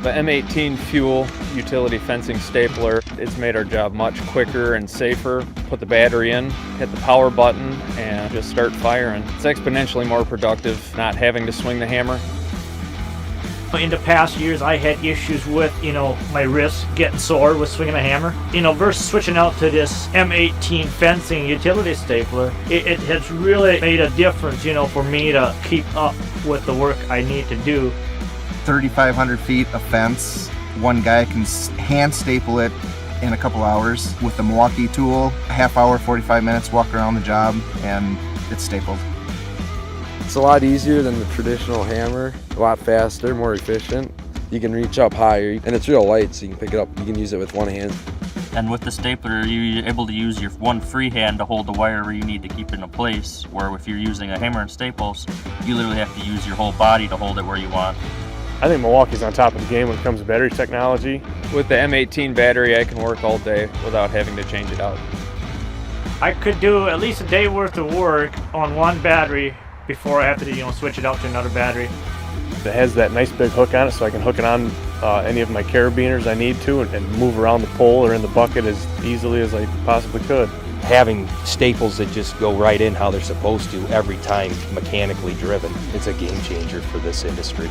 an M18 fuel utility fencing stapler. It's made our job much quicker and safer. Put the battery in, hit the power button, and just start firing. It's exponentially more productive not having to swing the hammer. In the past years, I had issues with, my wrist getting sore with swinging a hammer. Versus switching out to this M18 fencing utility stapler, it has really made a difference, for me to keep up with the work I need to do. 3,500 feet of fence. One guy can hand staple it in a couple hours with the Milwaukee tool. A half hour, 45 minutes, walk around the job, and it's stapled. It's a lot easier than the traditional hammer, a lot faster, more efficient. You can reach up higher, and it's real light, so you can pick it up. You can use it with one hand. And with the stapler, you're able to use your one free hand to hold the wire where you need to keep it in place, where if you're using a hammer and staples, you literally have to use your whole body to hold it where you want. I think Milwaukee's on top of the game when it comes to battery technology. With the M18 battery, I can work all day without having to change it out. I could do at least a day worth of work on one battery before I have to, switch it out to another battery. It has that nice big hook on it, so I can hook it on any of my carabiners I need to and move around the pole or in the bucket as easily as I possibly could. Having staples that just go right in how they're supposed to every time mechanically driven, it's a game changer for this industry.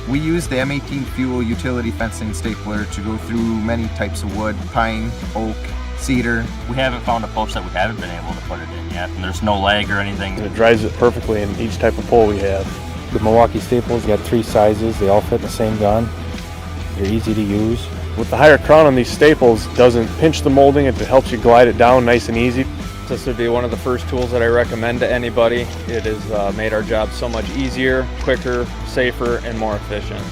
We use the M18 fuel utility fencing stapler to go through many types of wood: pine, oak, cedar. We haven't found a post that we haven't been able to put it in yet, and there's no lag or anything. And it drives it perfectly in each type of pole we have. The Milwaukee staples got 3 sizes, they all fit in the same gun. They're easy to use. With the higher crown on these staples, it doesn't pinch the molding, it helps you glide it down nice and easy. This would be one of the first tools that I recommend to anybody. It has made our job so much easier, quicker, safer, and more efficient.